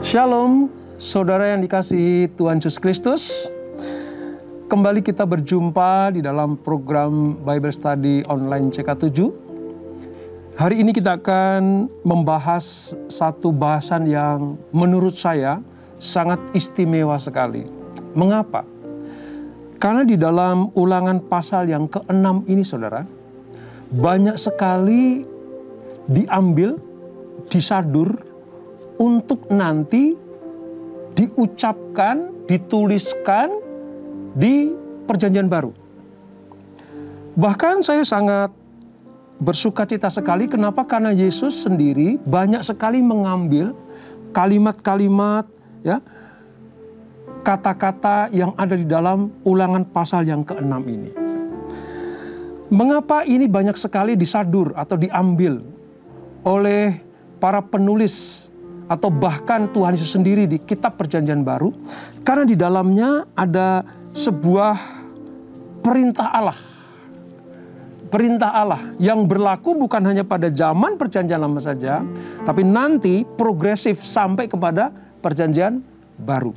Shalom, saudara yang dikasihi Tuhan Yesus Kristus. Kembali kita berjumpa di dalam program Bible Study Online CK7. Hari ini kita akan membahas satu bahasan yang menurut saya sangat istimewa sekali. Mengapa? Karena di dalam Ulangan pasal yang ke-6 ini, saudara, banyak sekali diambil, disadur, untuk nanti diucapkan, dituliskan di Perjanjian Baru. Bahkan saya sangat bersukacita sekali. Kenapa? Karena Yesus sendiri banyak sekali mengambil kalimat-kalimat, ya, kata-kata yang ada di dalam Ulangan pasal yang ke-6 ini. Mengapa ini banyak sekali disadur atau diambil oleh para penulis atau bahkan Tuhan Yesus sendiri di kitab Perjanjian Baru? Karena di dalamnya ada sebuah perintah Allah. Perintah Allah yang berlaku bukan hanya pada zaman Perjanjian Lama saja, tapi nanti progresif sampai kepada Perjanjian Baru.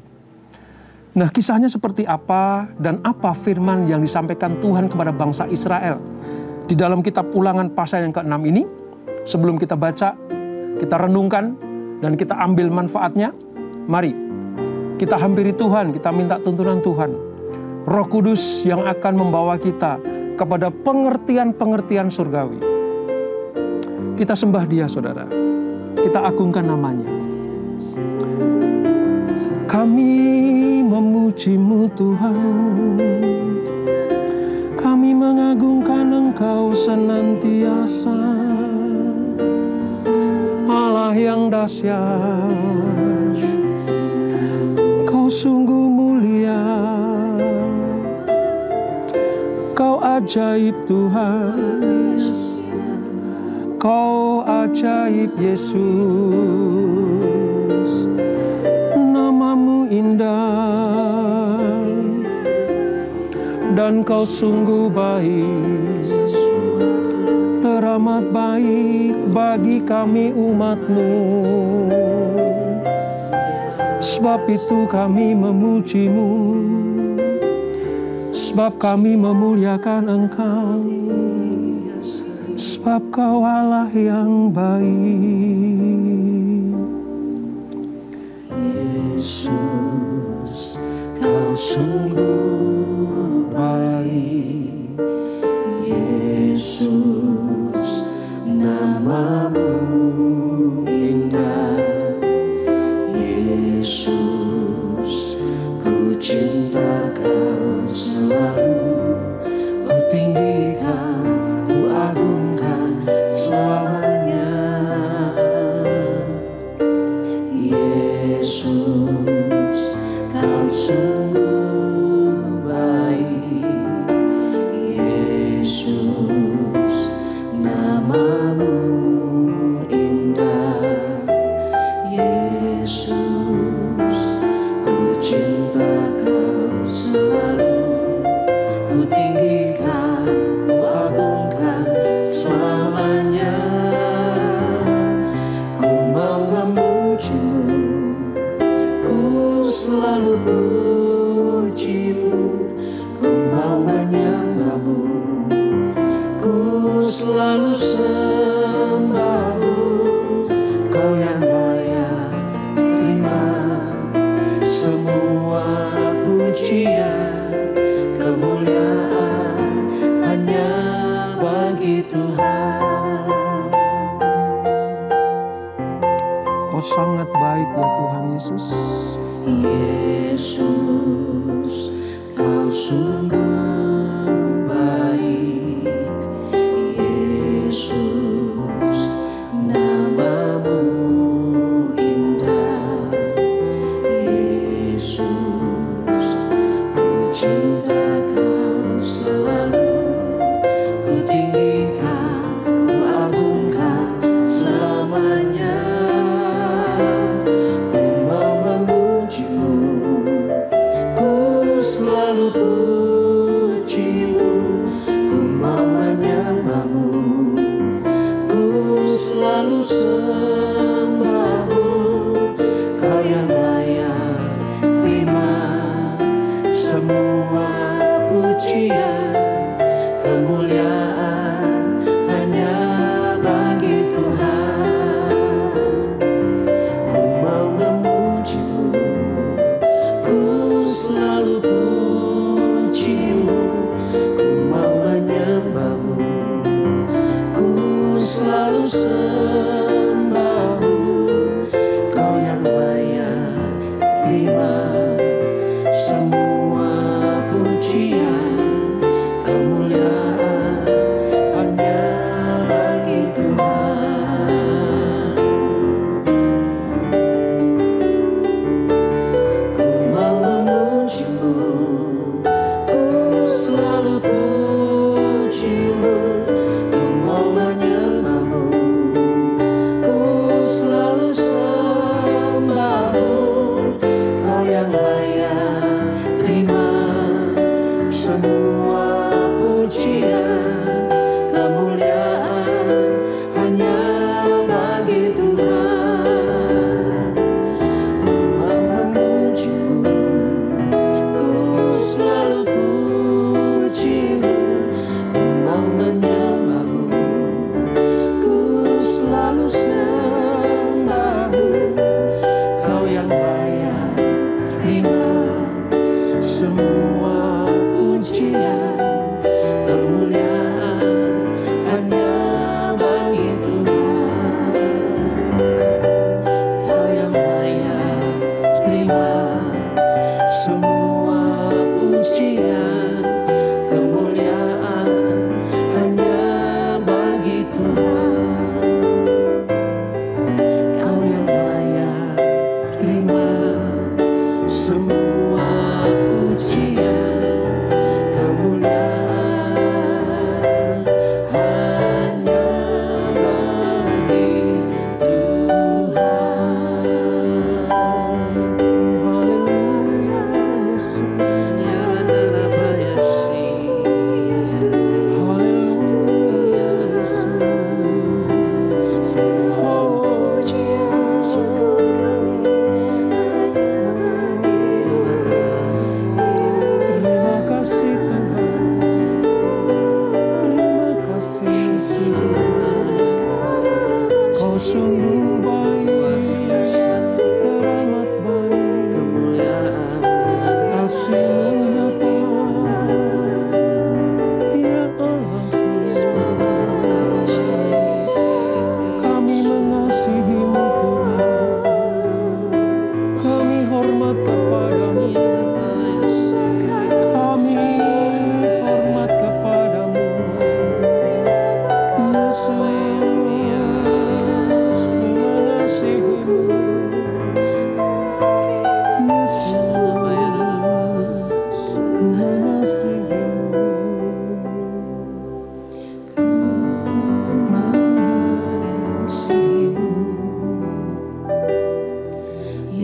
Nah, kisahnya seperti apa dan apa firman yang disampaikan Tuhan kepada bangsa Israel di dalam kitab Ulangan pasal yang ke-6 ini? Sebelum kita baca, kita renungkan, dan kita ambil manfaatnya. Mari kita hampiri Tuhan, kita minta tuntunan Tuhan. Roh Kudus yang akan membawa kita kepada pengertian-pengertian surgawi. Kita sembah Dia, saudara. Kita agungkan namanya. Kami memuji-Mu Tuhan. Kami mengagungkan Engkau senantiasa. Allah yang dahsyat, Kau sungguh mulia, Kau ajaib Tuhan, Kau ajaib Yesus, nama-Mu indah, dan Kau sungguh baik, teramat baik bagi kami umat-Mu. Sebab itu kami memuji-Mu, sebab kami memuliakan Engkau, sebab Kau Allah yang baik. Yesus, Kau sungguh baik. Yesus, nama-Mu indah. Yesus, ku cinta Kau selalu. Ku tinggikan, ku agungkan selamanya. Yesus, Kau sungguh baik. Yesus, nama-Mu indah. Yesus, ku cinta Kau selalu. Ku tinggikan, ku agungkan selamanya. Ku mau memuji-Mu, ku selalu puji-Mu. Ku mau menyembah-Mu, ku selalu sembah-Mu. Kau yang layak terima semua pujian, kemuliaan hanya bagi Tuhan. Kau sangat baik ya Tuhan Yesus. Yesus, Kau sungguh baik. Yesus, nama-Mu indah. Yesus, ku cinta Kau selalu. Ku tinggikan, ku agungkan selamanya. Ku mau memuji-Mu, ku selalu puji-Mu.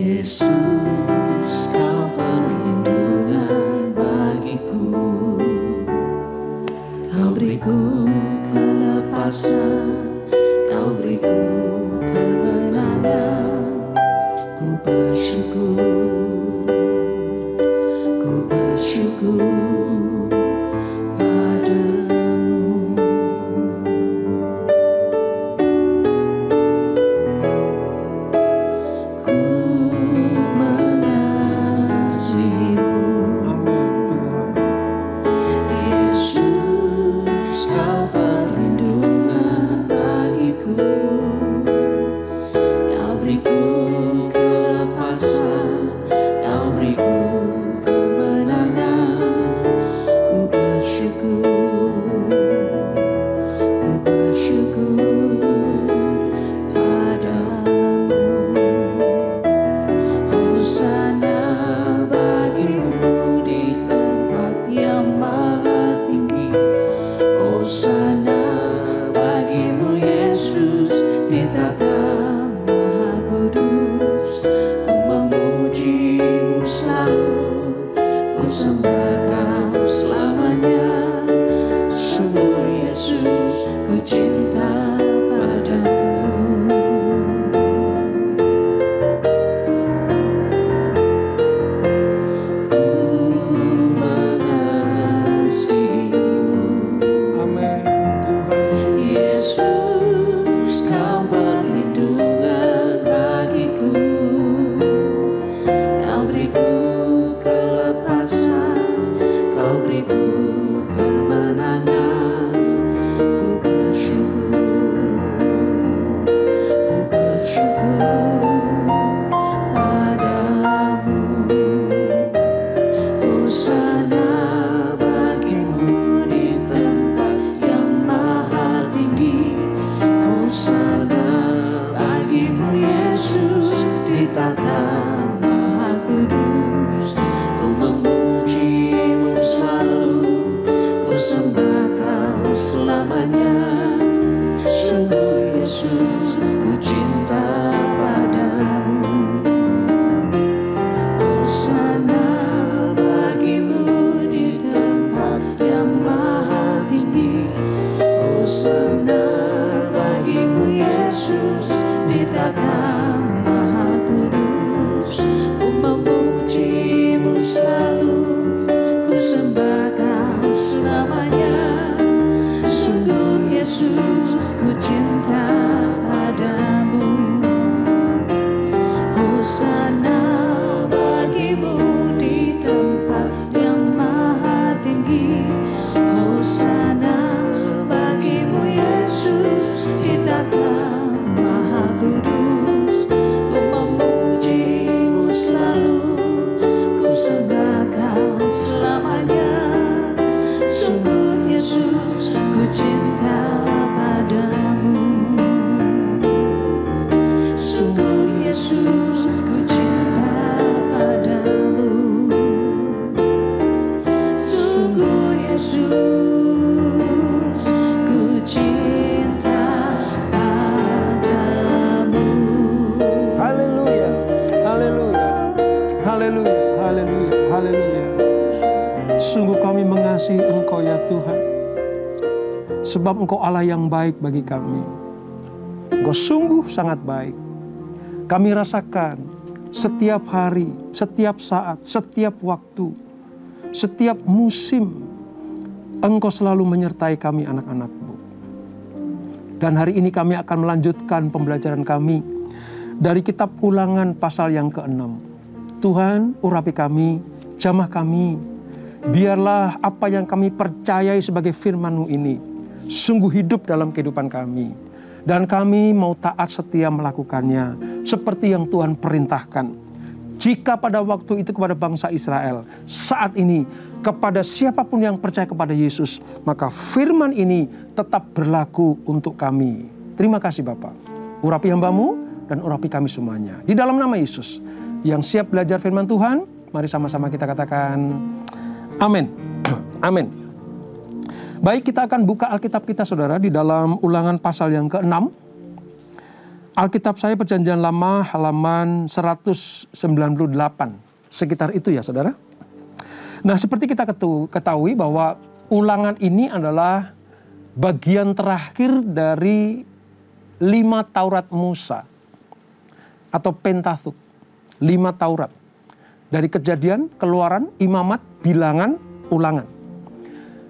Yesus, Kau perlindungan bagiku. Kau beriku kelepasan, Kau beriku kemenangan. Ku bersyukur, ku bersyukur padamu. Ku mengasihimu. Amin Tuhan. Yesus, Kau perlindungan bagiku. Kau beriku kelepasan, Kau beriku kemenangan. Ku bersyukur, ku bersyukur padamu. Hosana bagimu di tempat yang maha tinggi. Hosana bagimu Yesus di tata maha kudus. Ku memujimu selalu, ku sembah Kau selamanya. Sungguh Yesus, ku cinta padamu. Ku mengasihimu. Amin Tuhan. Yesus, Kau perlindungan bagiku. Kau beriku kelepasan, Kau beriku kemenangan. Ku bersyukur, ku bersyukur padamu. Hosana bagimu di tempat yang maha tinggi. Hosana bagimu Yesus di tata maha kudus. Ku memujimu selalu, ku sembah Kau selamanya. Sungguh Yesus, ku cinta padamu. Hosana bagimu di tempat yang maha tinggi. Hosana bagimu Yesus di tata maha kudus. Ku memujimu selalu, ku sembah Kau selamanya. Sungguh Yesus, ku cinta padamu. Hosana bagimu di tempat yang maha tinggi. Hosana bagimu Yesus di tata maha kudus. Ku memujimu selalu, ku sembah Kau selamanya. Sungguh Yesus, ku cinta padamu. Sungguh Yesus, ku cinta padamu. Sungguh Yesus, ku cinta padamu. Haleluya, haleluya, haleluya, haleluya, haleluya. Sungguh kami mengasihi Engkau ya Tuhan. Sebab Engkau Allah yang baik bagi kami. Engkau sungguh sangat baik. Kami rasakan setiap hari, setiap saat, setiap waktu, setiap musim, Engkau selalu menyertai kami anak-anak-Mu. Dan hari ini kami akan melanjutkan pembelajaran kami dari kitab Ulangan pasal yang ke-6. Tuhan, urapi kami, jamah kami. Biarlah apa yang kami percayai sebagai firman-Mu ini sungguh hidup dalam kehidupan kami. Dan kami mau taat setia melakukannya seperti yang Tuhan perintahkan. Jika pada waktu itu kepada bangsa Israel, saat ini kepada siapapun yang percaya kepada Yesus, maka firman ini tetap berlaku untuk kami. Terima kasih Bapa. Urapi hamba-Mu dan urapi kami semuanya. Di dalam nama Yesus, yang siap belajar firman Tuhan, mari sama-sama kita katakan amin. Amin. Baik, kita akan buka Alkitab kita saudara di dalam Ulangan pasal yang ke-6. Alkitab saya Perjanjian Lama halaman 198. Sekitar itu ya saudara. Nah seperti kita ketahui bahwa ulangan ini adalah bagian terakhir dari 5 Taurat Musa atau Pentateuch. 5 Taurat. Dari Kejadian, Keluaran, Imamat, Bilangan, Ulangan.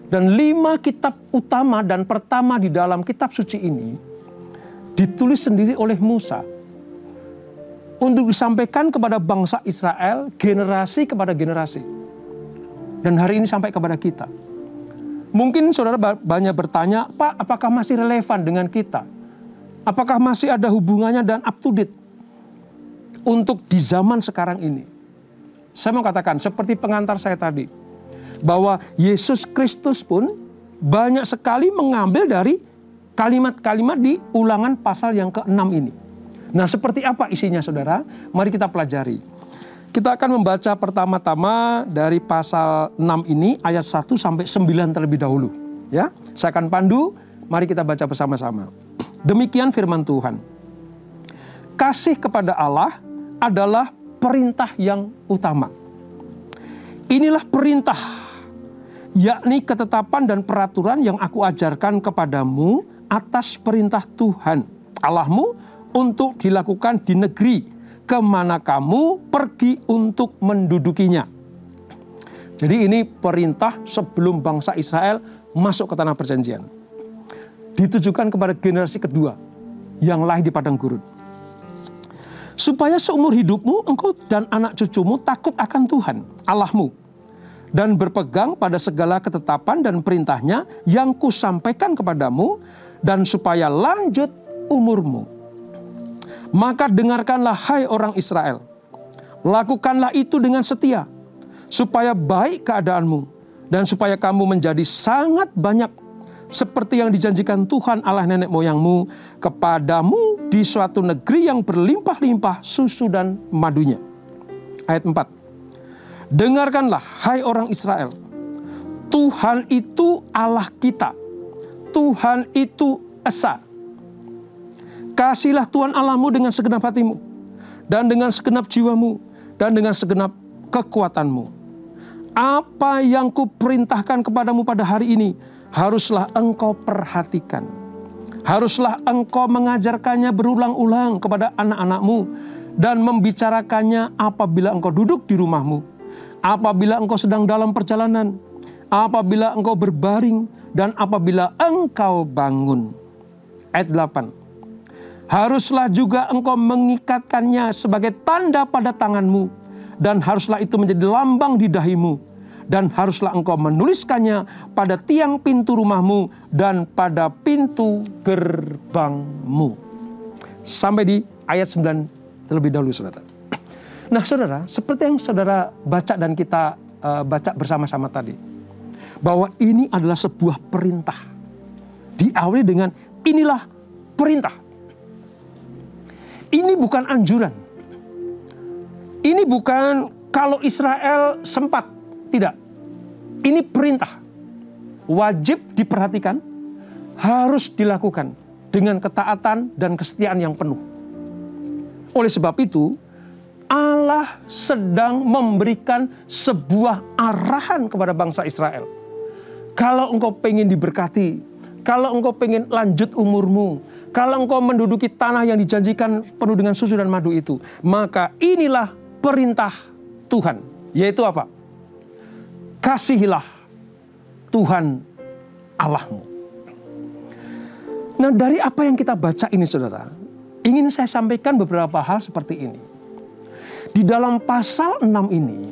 Dan 5 kitab utama dan pertama di dalam kitab suci ini ditulis sendiri oleh Musa untuk disampaikan kepada bangsa Israel, generasi kepada generasi. Dan hari ini sampai kepada kita. Mungkin saudara banyak bertanya, Pak, apakah masih relevan dengan kita? Apakah masih ada hubungannya dan up to date untuk di zaman sekarang ini? Saya mau katakan, seperti pengantar saya tadi, bahwa Yesus Kristus pun banyak sekali mengambil dari kalimat-kalimat di Ulangan pasal yang ke-6 ini. Nah, seperti apa isinya saudara? Mari kita pelajari. Kita akan membaca pertama-tama dari pasal 6 ini ayat 1 sampai 9 terlebih dahulu. Ya, saya akan pandu, mari kita baca bersama-sama. Demikian firman Tuhan. Kasih kepada Allah adalah perintah yang utama. Inilah perintah, yakni ketetapan dan peraturan yang aku ajarkan kepadamu atas perintah Tuhan Allahmu untuk dilakukan di negeri kemana kamu pergi untuk mendudukinya. Jadi ini perintah sebelum bangsa Israel masuk ke tanah perjanjian. Ditujukan kepada generasi kedua yang lahir di padang gurun. Supaya seumur hidupmu engkau dan anak cucumu takut akan Tuhan Allahmu dan berpegang pada segala ketetapan dan perintahnya yang kusampaikan kepadamu, dan supaya lanjut umurmu. Maka dengarkanlah hai orang Israel, lakukanlah itu dengan setia, supaya baik keadaanmu, dan supaya kamu menjadi sangat banyak, seperti yang dijanjikan Tuhan Allah nenek moyangmu kepadamu di suatu negeri yang berlimpah-limpah susu dan madunya. Ayat 4. Dengarkanlah hai orang Israel, Tuhan itu Allah kita, Tuhan itu Esa. Kasihilah Tuhan Allahmu dengan segenap hatimu, dan dengan segenap jiwamu, dan dengan segenap kekuatanmu. Apa yang kuperintahkan kepadamu pada hari ini, haruslah engkau perhatikan. Haruslah engkau mengajarkannya berulang-ulang kepada anak-anakmu, dan membicarakannya apabila engkau duduk di rumahmu, apabila engkau sedang dalam perjalanan, apabila engkau berbaring, dan apabila engkau bangun. Ayat 8. Haruslah juga engkau mengikatkannya sebagai tanda pada tanganmu, dan haruslah itu menjadi lambang di dahimu, dan haruslah engkau menuliskannya pada tiang pintu rumahmu dan pada pintu gerbangmu. Sampai di ayat 9 terlebih dahulu saudara. Nah saudara, seperti yang saudara baca dan kita baca bersama-sama tadi, bahwa ini adalah sebuah perintah. Diawali dengan inilah perintah. Ini bukan anjuran. Ini bukan kalau Israel sempat. Tidak. Ini perintah. Wajib diperhatikan. Harus dilakukan dengan ketaatan dan kesetiaan yang penuh. Oleh sebab itu, Allah sedang memberikan sebuah arahan kepada bangsa Israel. Kalau engkau pengen diberkati, kalau engkau pengen lanjut umurmu, kalau engkau menduduki tanah yang dijanjikan penuh dengan susu dan madu itu, maka inilah perintah Tuhan. Yaitu apa? Kasihilah Tuhan Allahmu. Nah dari apa yang kita baca ini saudara, ingin saya sampaikan beberapa hal seperti ini. Di dalam pasal 6 ini,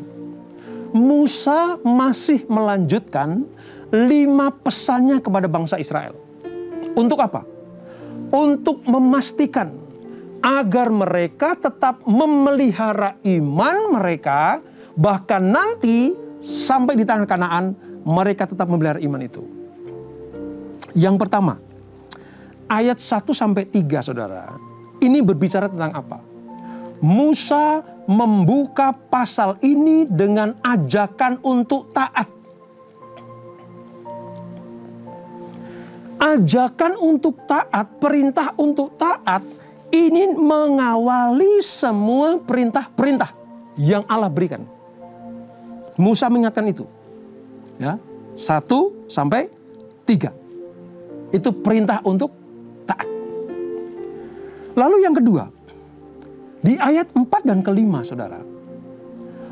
Musa masih melanjutkan 5 pesannya kepada bangsa Israel. Untuk apa? Untuk memastikan agar mereka tetap memelihara iman mereka, bahkan nanti sampai di tanah Kanaan mereka tetap memelihara iman itu. Yang pertama, ayat 1-3 saudara, ini berbicara tentang apa? Musa membuka pasal ini dengan ajakan untuk taat. Ajakan untuk taat, perintah untuk taat, Ini mengawali semua perintah-perintah yang Allah berikan. Musa mengingatkan itu. Ya, 1 sampai 3. Itu perintah untuk taat. Lalu yang kedua, di ayat 4 dan ke-5, saudara.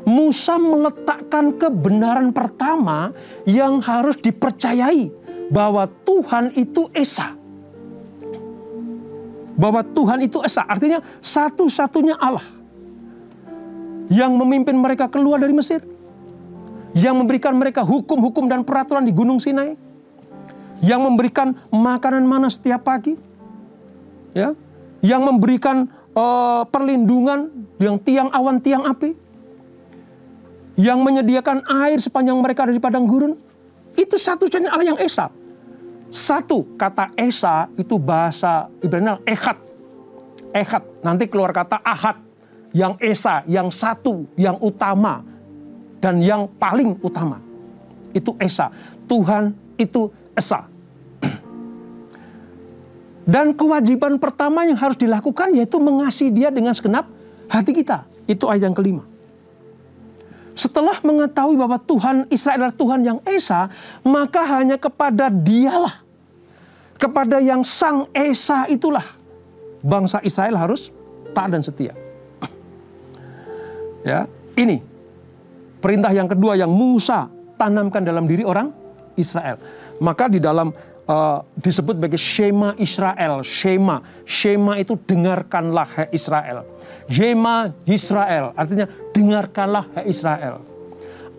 Musa meletakkan kebenaran pertama yang harus dipercayai, bahwa Tuhan itu Esa. Bahwa Tuhan itu Esa, artinya satu-satunya Allah yang memimpin mereka keluar dari Mesir, yang memberikan mereka hukum-hukum dan peraturan di Gunung Sinai, yang memberikan makanan mana setiap pagi, ya, yang memberikan perlindungan yang tiang awan tiang api, yang menyediakan air sepanjang mereka ada di padang gurun. Itu satu-satunya Allah yang Esa. Satu, kata Esa itu bahasa Ibrani Echad. Echad, nanti keluar kata Ahad. Yang Esa, yang satu, yang utama, dan yang paling utama. Itu Esa. Tuhan itu Esa. Dan kewajiban pertama yang harus dilakukan yaitu mengasihi Dia dengan segenap hati kita. Itu ayat yang ke-5. Setelah mengetahui bahwa Tuhan Israel adalah Tuhan yang Esa, maka hanya kepada Dialah, kepada yang Sang Esa itulah bangsa Israel harus taat dan setia. Ya, ini perintah yang kedua yang Musa tanamkan dalam diri orang Israel. Maka di dalam disebut sebagai Shema Israel. Shema itu dengarkanlah hai Israel. Shema Israel artinya dengarkanlah hai Israel.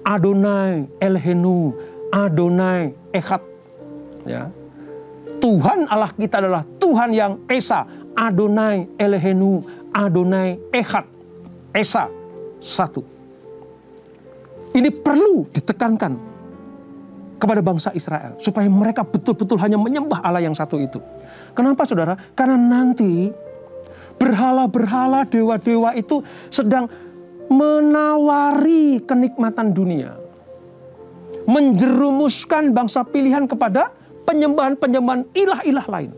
Adonai Elhenu, Adonai Echad. Ya. Tuhan Allah kita adalah Tuhan yang Esa. Adonai Elhenu, Adonai Echad. Esa, satu. Ini perlu ditekankan kepada bangsa Israel, supaya mereka betul-betul hanya menyembah Allah yang satu itu. Kenapa, saudara? Karena nanti berhala-berhala, dewa-dewa itu sedang menawari kenikmatan dunia, menjerumuskan bangsa pilihan kepada penyembahan-penyembahan ilah-ilah lain.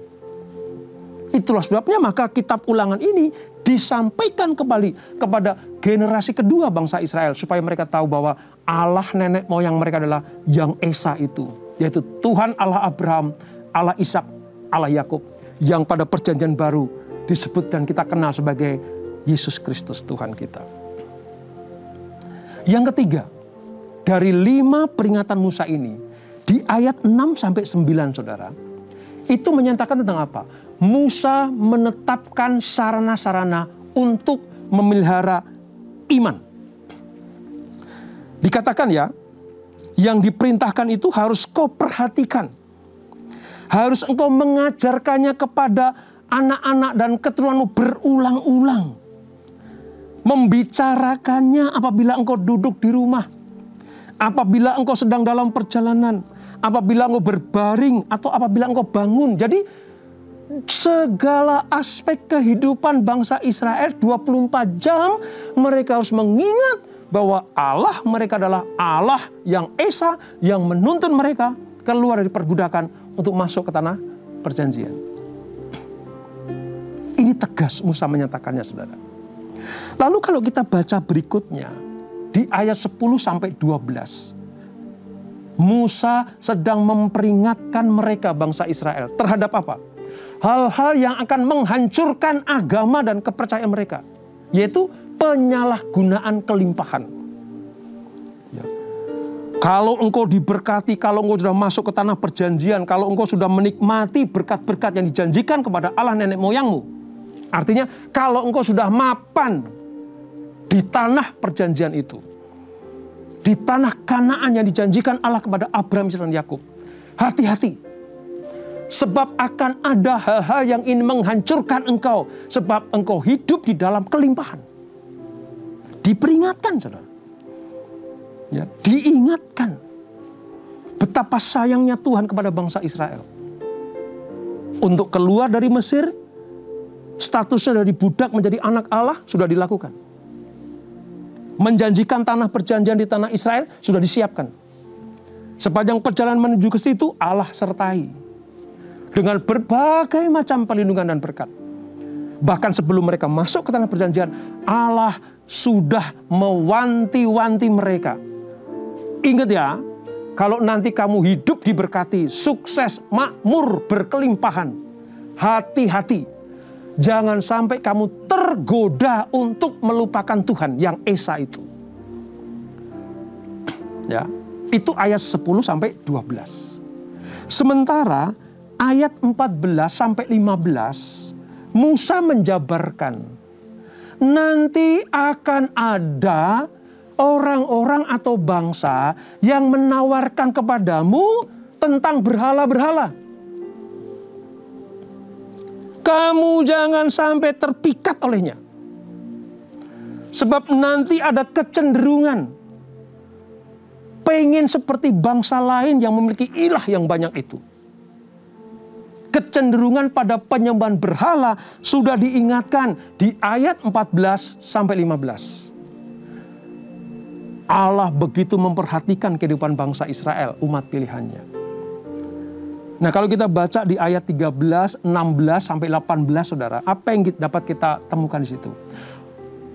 Itulah sebabnya maka kitab Ulangan ini disampaikan kembali kepada generasi kedua bangsa Israel, supaya mereka tahu bahwa Allah nenek moyang mereka adalah yang Esa itu, yaitu Tuhan Allah Abraham, Allah Ishak, Allah Yakub, yang pada perjanjian baru disebut dan kita kenal sebagai Yesus Kristus Tuhan kita. Yang ketiga, dari 5 peringatan Musa ini, di ayat 6-9, saudara, itu menyatakan tentang apa? Musa menetapkan sarana-sarana untuk memelihara iman. Dikatakan ya, yang diperintahkan itu harus kau perhatikan. Harus engkau mengajarkannya kepada anak-anak dan keturunanmu berulang-ulang. Membicarakannya apabila engkau duduk di rumah. Apabila engkau sedang dalam perjalanan. Apabila engkau berbaring atau apabila engkau bangun. Jadi segala aspek kehidupan bangsa Israel 24 jam mereka harus mengingat bahwa Allah mereka adalah Allah yang Esa, yang menuntun mereka keluar dari perbudakan untuk masuk ke tanah perjanjian. Ini tegas Musa menyatakannya, saudara. Lalu kalau kita baca berikutnya di ayat 10-12, Musa sedang memperingatkan mereka bangsa Israel terhadap apa? Hal-hal yang akan menghancurkan agama dan kepercayaan mereka, yaitu penyalahgunaan kelimpahan. Ya. Kalau engkau diberkati, kalau engkau sudah masuk ke tanah perjanjian, kalau engkau sudah menikmati berkat-berkat yang dijanjikan kepada Allah nenek moyangmu, artinya kalau engkau sudah mapan di tanah perjanjian itu, di tanah Kanaan yang dijanjikan Allah kepada Abraham, Ishak dan Yakub, hati-hati. Sebab akan ada hal-hal yang ingin menghancurkan engkau. Sebab engkau hidup di dalam kelimpahan. Diperingatkan, saudara. Ya, diingatkan. Betapa sayangnya Tuhan kepada bangsa Israel. Untuk keluar dari Mesir, statusnya dari budak menjadi anak Allah sudah dilakukan. Menjanjikan tanah perjanjian di tanah Israel sudah disiapkan. Sepanjang perjalanan menuju ke situ, Allah sertai dengan berbagai macam perlindungan dan berkat. Bahkan sebelum mereka masuk ke tanah perjanjian, Allah sudah mewanti-wanti mereka. Ingat ya, kalau nanti kamu hidup diberkati, sukses, makmur, berkelimpahan, hati-hati. Jangan sampai kamu tergoda untuk melupakan Tuhan yang esa itu. Ya, itu ayat 10 sampai 12. Sementara ayat 14 sampai 15 Musa menjabarkan nanti akan ada orang-orang atau bangsa yang menawarkan kepadamu tentang berhala-berhala. Kamu jangan sampai terpikat olehnya. Sebab nanti ada kecenderungan pengen seperti bangsa lain yang memiliki ilah yang banyak itu. Kecenderungan pada penyembahan berhala sudah diingatkan di ayat 14 sampai 15. Allah begitu memperhatikan kehidupan bangsa Israel, umat pilihannya. Nah, kalau kita baca di ayat 13, 16 sampai 18, Saudara, apa yang dapat kita temukan di situ?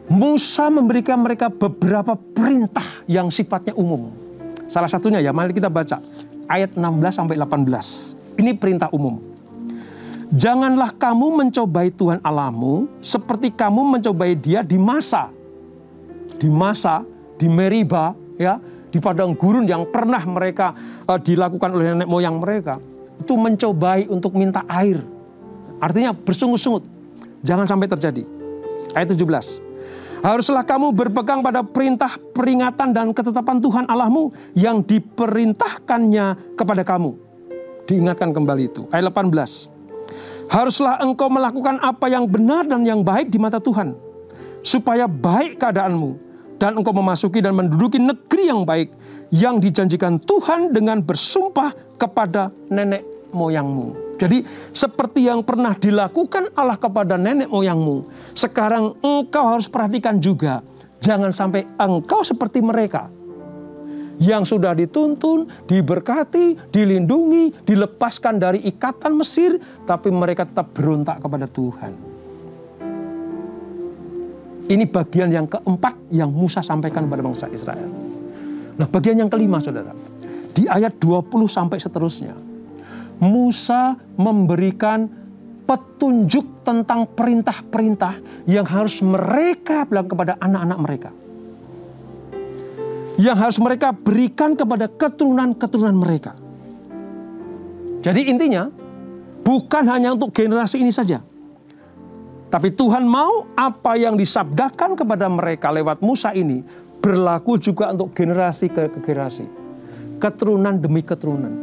Musa memberikan mereka beberapa perintah yang sifatnya umum. Salah satunya ya, mari kita baca ayat 16 sampai 18. Ini perintah umum. Janganlah kamu mencobai Tuhan Allahmu seperti kamu mencobai Dia di Masa, di Meriba, ya, di padang gurun yang pernah mereka dilakukan oleh nenek moyang mereka. Itu mencobai untuk minta air. Artinya bersungut-sungut. Jangan sampai terjadi. Ayat 17. Haruslah kamu berpegang pada perintah, peringatan dan ketetapan Tuhan Allahmu yang diperintahkannya kepada kamu. Diingatkan kembali itu. Ayat 18. Haruslah engkau melakukan apa yang benar dan yang baik di mata Tuhan, supaya baik keadaanmu dan engkau memasuki dan menduduki negeri yang baik yang dijanjikan Tuhan dengan bersumpah kepada nenek moyangmu. Jadi seperti yang pernah dilakukan Allah kepada nenek moyangmu, sekarang engkau harus perhatikan juga. Jangan sampai engkau seperti mereka yang sudah dituntun, diberkati, dilindungi, dilepaskan dari ikatan Mesir, tapi mereka tetap berontak kepada Tuhan. Ini bagian yang keempat yang Musa sampaikan kepada bangsa Israel. Nah, bagian yang kelima, Saudara, di ayat 20 sampai seterusnya, Musa memberikan petunjuk tentang perintah-perintah yang harus mereka bilang kepada anak-anak mereka, yang harus mereka berikan kepada keturunan-keturunan mereka. Jadi intinya bukan hanya untuk generasi ini saja, tapi Tuhan mau apa yang disabdakan kepada mereka lewat Musa ini berlaku juga untuk generasi ke generasi, keturunan demi keturunan.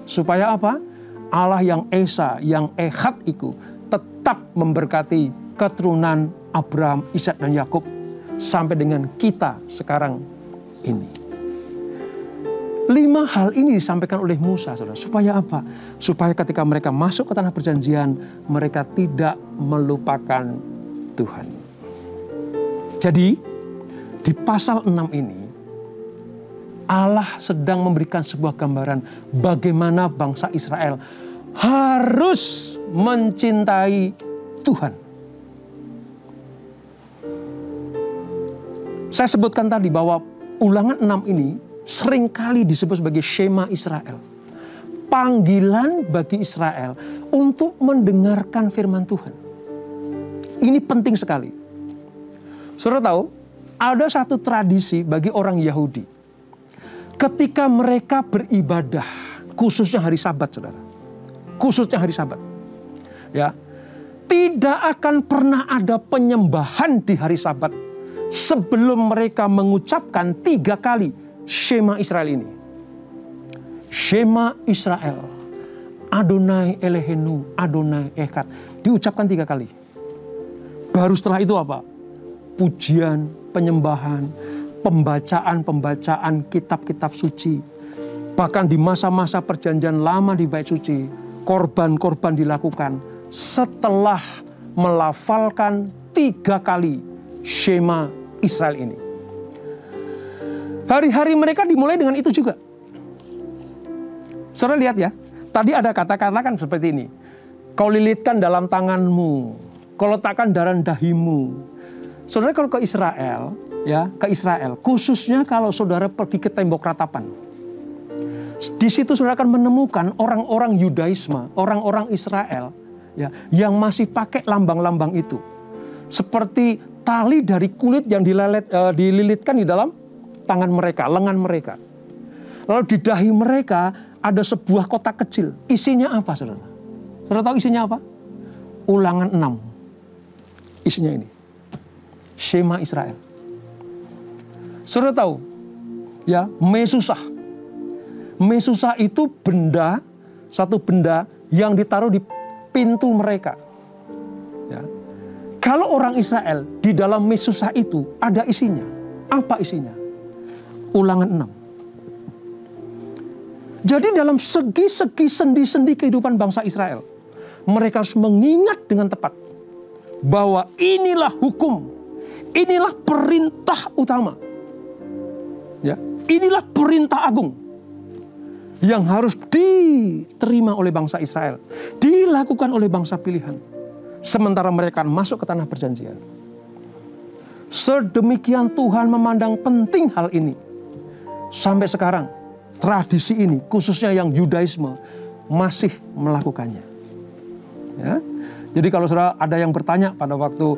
Supaya apa? Allah yang Esa, yang Ehad itu tetap memberkati keturunan Abraham, Ishak dan Yakub sampai dengan kita sekarang ini. 5 hal ini disampaikan oleh Musa, Saudara. Supaya apa? Supaya ketika mereka masuk ke tanah perjanjian, mereka tidak melupakan Tuhan. Jadi, di pasal 6 ini, Allah sedang memberikan sebuah gambaran bagaimana bangsa Israel harus mencintai Tuhan. Saya sebutkan tadi bahwa Ulangan 6 ini seringkali disebut sebagai Shema Israel. Panggilan bagi Israel untuk mendengarkan firman Tuhan. Ini penting sekali. Saudara tahu, ada satu tradisi bagi orang Yahudi. Ketika mereka beribadah, khususnya hari Sabat, Saudara. Khususnya hari Sabat. Ya, tidak akan pernah ada penyembahan di hari Sabat sebelum mereka mengucapkan 3 kali Shema Israel ini. Shema Israel, Adonai Elohenu, Adonai Echad. Diucapkan 3 kali. Baru setelah itu apa? Pujian, penyembahan, pembacaan kitab-kitab suci. Bahkan di masa-masa perjanjian lama di bait suci, korban-korban dilakukan setelah melafalkan 3 kali Shema Israel ini. Hari-hari mereka dimulai dengan itu juga. Saudara lihat ya, tadi ada kata-kata kan seperti ini. Kau lilitkan dalam tanganmu kau letakkan darah dahimu. Saudara kalau ke Israel, ya ke Israel, khususnya kalau saudara pergi ke tembok ratapan, di situ saudara akan menemukan orang-orang Yudaisme, orang-orang Israel, ya, yang masih pakai lambang-lambang itu, seperti tali dari kulit yang dililitkan di dalam tangan mereka, lengan mereka. Lalu di dahi mereka ada sebuah kotak kecil. Isinya apa, saudara? Saudara tahu isinya apa? Ulangan 6. Isinya ini. Shema Israel. Saudara tahu? Ya, Mesusah. Mesusah itu benda, satu benda yang ditaruh di pintu mereka. Ya. Kalau orang Israel di dalam Mesusah itu ada isinya. Apa isinya? Ulangan 6. Jadi dalam segi-segi sendi-sendi kehidupan bangsa Israel, mereka harus mengingat dengan tepat bahwa inilah hukum, inilah perintah utama, ya, inilah perintah agung yang harus diterima oleh bangsa Israel, dilakukan oleh bangsa pilihan, sementara mereka masuk ke tanah perjanjian. Sedemikian Tuhan memandang penting hal ini. Sampai sekarang tradisi ini, khususnya yang Yudaisme, masih melakukannya. Ya. Jadi kalau saudara ada yang bertanya pada waktu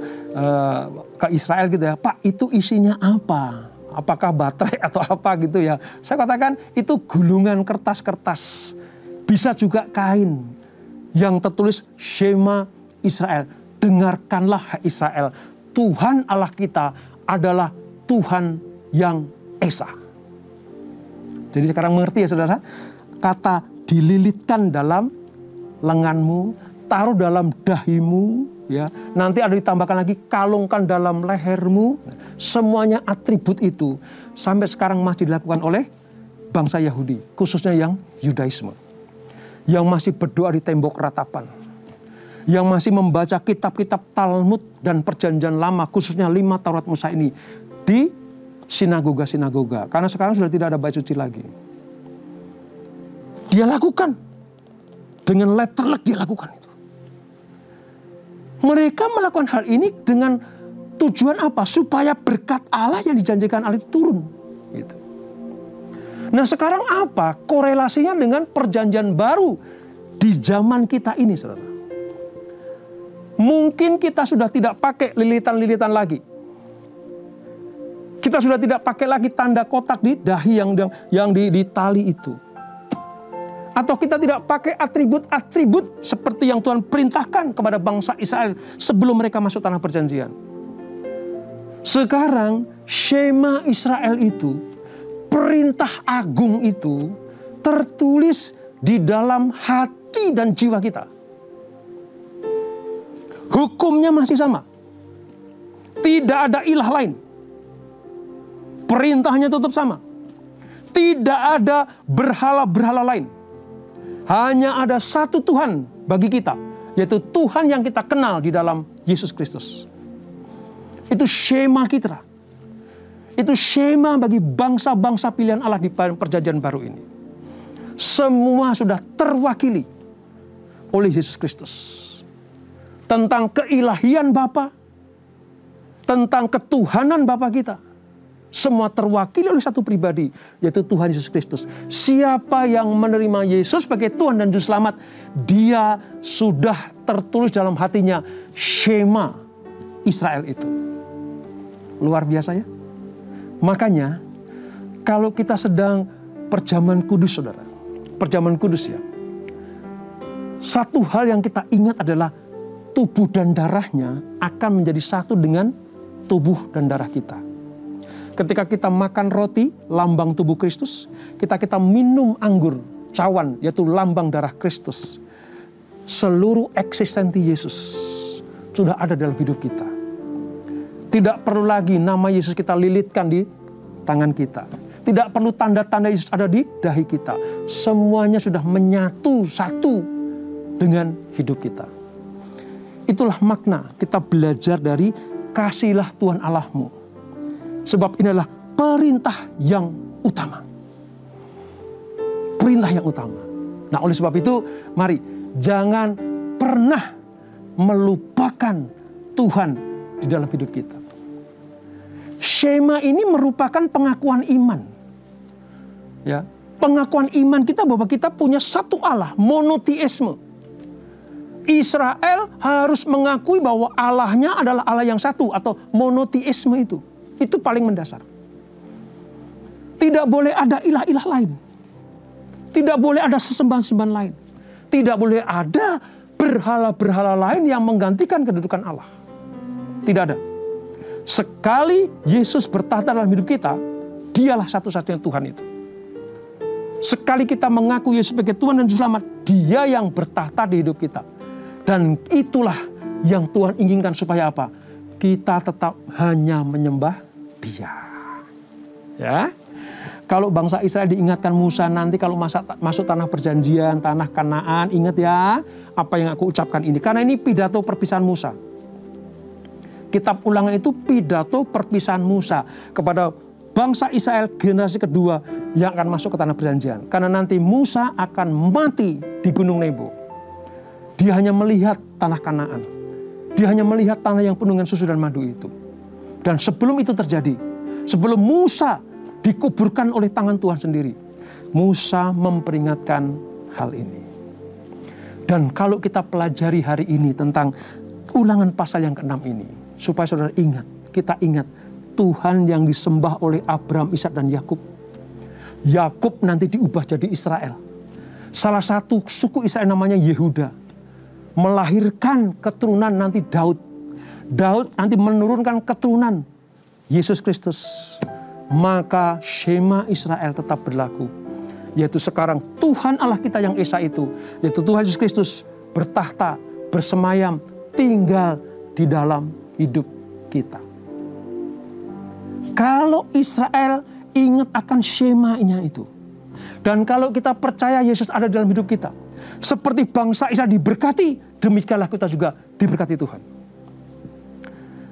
ke Israel gitu ya, Pak, itu isinya apa? Apakah baterai atau apa gitu ya? Saya katakan itu gulungan kertas-kertas. Bisa juga kain yang tertulis Shema Israel. Dengarkanlah hai Israel, Tuhan Allah kita adalah Tuhan yang Esa. Jadi sekarang mengerti ya saudara? Kata dililitkan dalam lenganmu, taruh dalam dahimu, ya. Nanti ada ditambahkan lagi kalungkan dalam lehermu. Semuanya atribut itu sampai sekarang masih dilakukan oleh bangsa Yahudi, khususnya yang Yudaisme, yang masih berdoa di tembok ratapan, yang masih membaca kitab-kitab Talmud dan Perjanjian Lama, khususnya 5 Taurat Musa ini di sinagoga-sinagoga. Karena sekarang sudah tidak ada bait suci lagi. Dia lakukan dengan letterlek, dia lakukan itu. Mereka melakukan hal ini dengan tujuan apa? Supaya berkat Allah yang dijanjikan Allah itu turun. Gitu. Nah sekarang apa korelasinya dengan perjanjian baru di zaman kita ini, saudara? Mungkin kita sudah tidak pakai lilitan-lilitan lagi. Kita sudah tidak pakai lagi tanda kotak di dahi yang di tali itu. Atau kita tidak pakai atribut-atribut seperti yang Tuhan perintahkan kepada bangsa Israel sebelum mereka masuk tanah perjanjian. Sekarang Shema Israel itu, perintah agung itu tertulis di dalam hati dan jiwa kita. Hukumnya masih sama. Tidak ada ilah lain. Perintahnya tetap sama. Tidak ada berhala-berhala lain. Hanya ada satu Tuhan bagi kita, yaitu Tuhan yang kita kenal di dalam Yesus Kristus. Itu Shema kita. Itu Shema bagi bangsa-bangsa pilihan Allah di perjanjian baru ini. Semua sudah terwakili oleh Yesus Kristus. Tentang keilahian Bapa, tentang ketuhanan Bapa kita. Semua terwakili oleh satu pribadi, yaitu Tuhan Yesus Kristus. Siapa yang menerima Yesus sebagai Tuhan dan Juru Selamat, dia sudah tertulis dalam hatinya Shema Israel itu. Luar biasa ya. Makanya kalau kita sedang perjamuan kudus, saudara, perjamuan kudus ya, satu hal yang kita ingat adalah tubuh dan darahnya akan menjadi satu dengan tubuh dan darah kita. Ketika kita makan roti, lambang tubuh Kristus. Kita minum anggur, cawan, yaitu lambang darah Kristus. Seluruh eksistensi Yesus sudah ada dalam hidup kita. Tidak perlu lagi nama Yesus kita lilitkan di tangan kita. Tidak perlu tanda-tanda Yesus ada di dahi kita. Semuanya sudah menyatu satu dengan hidup kita. Itulah makna kita belajar dari kasihilah Tuhan Allahmu. Sebab ini adalah perintah yang utama. Perintah yang utama. Nah oleh sebab itu, mari jangan pernah melupakan Tuhan di dalam hidup kita. Shema ini merupakan pengakuan iman. Ya, pengakuan iman kita bahwa kita punya satu Allah, monoteisme. Israel harus mengakui bahwa Allahnya adalah Allah yang satu atau monoteisme itu. Itu paling mendasar. Tidak boleh ada ilah-ilah lain. Tidak boleh ada sesembahan-sembahan lain. Tidak boleh ada berhala-berhala lain yang menggantikan kedudukan Allah. Tidak ada. Sekali Yesus bertahta dalam hidup kita, dialah satu-satunya Tuhan itu. Sekali kita mengaku Yesus sebagai Tuhan dan Juru Selamat, Dia yang bertahta di hidup kita. Dan itulah yang Tuhan inginkan supaya apa? Kita tetap hanya menyembah Dia. Ya. Kalau bangsa Israel diingatkan Musa nanti kalau masuk tanah perjanjian, tanah Kanaan, ingat ya apa yang aku ucapkan ini. Karena ini pidato perpisahan Musa. Kitab Ulangan itu pidato perpisahan Musa kepada bangsa Israel generasi kedua yang akan masuk ke tanah perjanjian. Karena nanti Musa akan mati di Gunung Nebo. Dia hanya melihat tanah Kanaan. Dia hanya melihat tanah yang penuh dengan susu dan madu itu. Dan sebelum itu terjadi, sebelum Musa dikuburkan oleh tangan Tuhan sendiri, Musa memperingatkan hal ini. Dan kalau kita pelajari hari ini tentang Ulangan pasal yang ke-6 ini, supaya saudara ingat, kita ingat Tuhan yang disembah oleh Abraham, Ishak dan Yakub. Yakub nanti diubah jadi Israel. Salah satu suku Israel namanya Yehuda, melahirkan keturunan nanti Daud. Daud nanti menurunkan keturunan Yesus Kristus. Maka Shema Israel tetap berlaku. Yaitu sekarang Tuhan Allah kita yang Esa itu, yaitu Tuhan Yesus Kristus bertahta, bersemayam, tinggal di dalam hidup kita. Kalau Israel ingat akan Shema-nya itu, dan kalau kita percaya Yesus ada dalam hidup kita, seperti bangsa Israel diberkati, demikianlah kita juga diberkati Tuhan.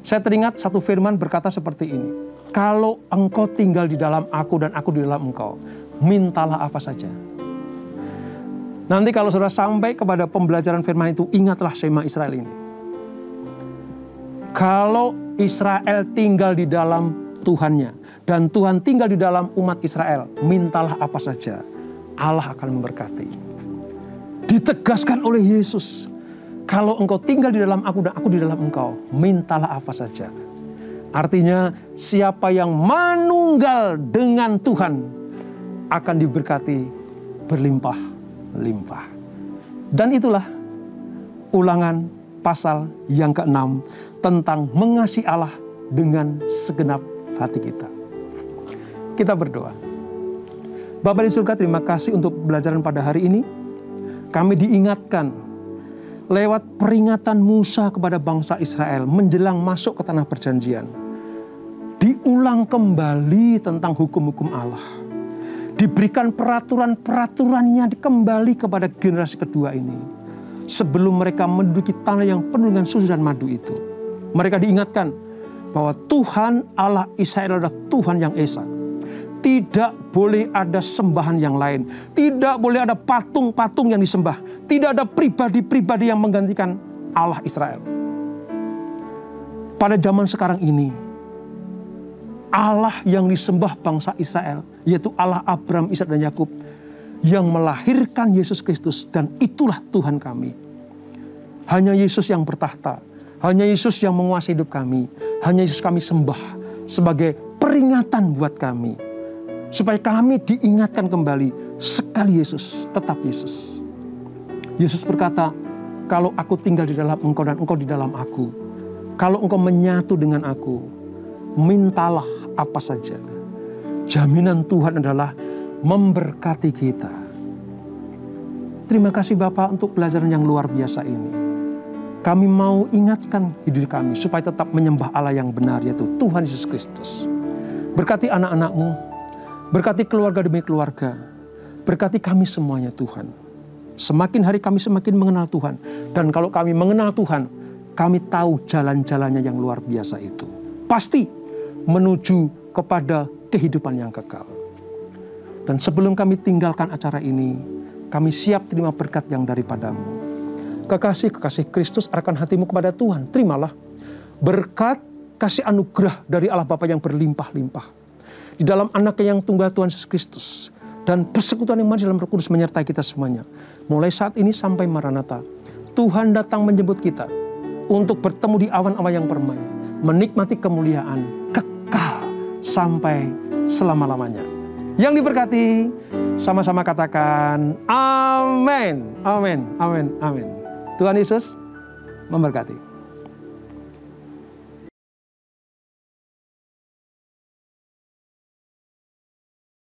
Saya teringat satu firman berkata seperti ini. Kalau engkau tinggal di dalam aku dan aku di dalam engkau, mintalah apa saja. Nanti kalau saudara sampai kepada pembelajaran firman itu, ingatlah Shema Israel ini. Kalau Israel tinggal di dalam Tuhannya, dan Tuhan tinggal di dalam umat Israel, mintalah apa saja, Allah akan memberkati. Ditegaskan oleh Yesus, kalau engkau tinggal di dalam aku dan aku di dalam engkau, mintalah apa saja. Artinya siapa yang manunggal dengan Tuhan akan diberkati berlimpah-limpah. Dan itulah Ulangan pasal yang ke-6 tentang mengasihi Allah dengan segenap hati kita. Kita berdoa. Bapa di surga, terima kasih untuk pelajaran pada hari ini. Kami diingatkan lewat peringatan Musa kepada bangsa Israel menjelang masuk ke tanah perjanjian. Diulang kembali tentang hukum-hukum Allah. Diberikan peraturan-peraturannya kembali kepada generasi kedua ini. Sebelum mereka menduduki tanah yang penuh dengan susu dan madu itu. Mereka diingatkan bahwa Tuhan Allah Israel adalah Tuhan yang Esa. Tidak boleh ada sembahan yang lain. Tidak boleh ada patung-patung yang disembah. Tidak ada pribadi-pribadi yang menggantikan Allah Israel. Pada zaman sekarang ini, Allah yang disembah bangsa Israel, yaitu Allah Abraham, Ishak dan Yakub, yang melahirkan Yesus Kristus, dan itulah Tuhan kami. Hanya Yesus yang bertahta, hanya Yesus yang menguasai hidup kami, hanya Yesus kami sembah sebagai peringatan buat kami, supaya kami diingatkan kembali, sekali Yesus, tetap Yesus. Yesus berkata, kalau aku tinggal di dalam engkau dan engkau di dalam aku, kalau engkau menyatu dengan aku, mintalah apa saja. Jaminan Tuhan adalah memberkati kita. Terima kasih Bapa untuk pelajaran yang luar biasa ini. Kami mau ingatkan hidup kami supaya tetap menyembah Allah yang benar, yaitu Tuhan Yesus Kristus. Berkati anak-anak-Mu, berkati keluarga demi keluarga, berkati kami semuanya Tuhan. Semakin hari kami semakin mengenal Tuhan. Dan kalau kami mengenal Tuhan, kami tahu jalan-jalannya yang luar biasa itu. Pasti menuju kepada kehidupan yang kekal. Dan sebelum kami tinggalkan acara ini, kami siap terima berkat yang daripada-Mu. Kekasih-kekasih Kristus, arahkan hatimu kepada Tuhan. Terimalah berkat kasih anugerah dari Allah Bapa yang berlimpah-limpah, di dalam anaknya yang tunggal Tuhan Yesus Kristus, dan persekutuan yang manis dalam Roh Kudus menyertai kita semuanya. Mulai saat ini sampai Maranatha, Tuhan datang menjemput kita untuk bertemu di awan-awan yang permai, menikmati kemuliaan kekal sampai selama-lamanya. Yang diberkati, sama-sama katakan amin, amin, amin, amin. Tuhan Yesus memberkati.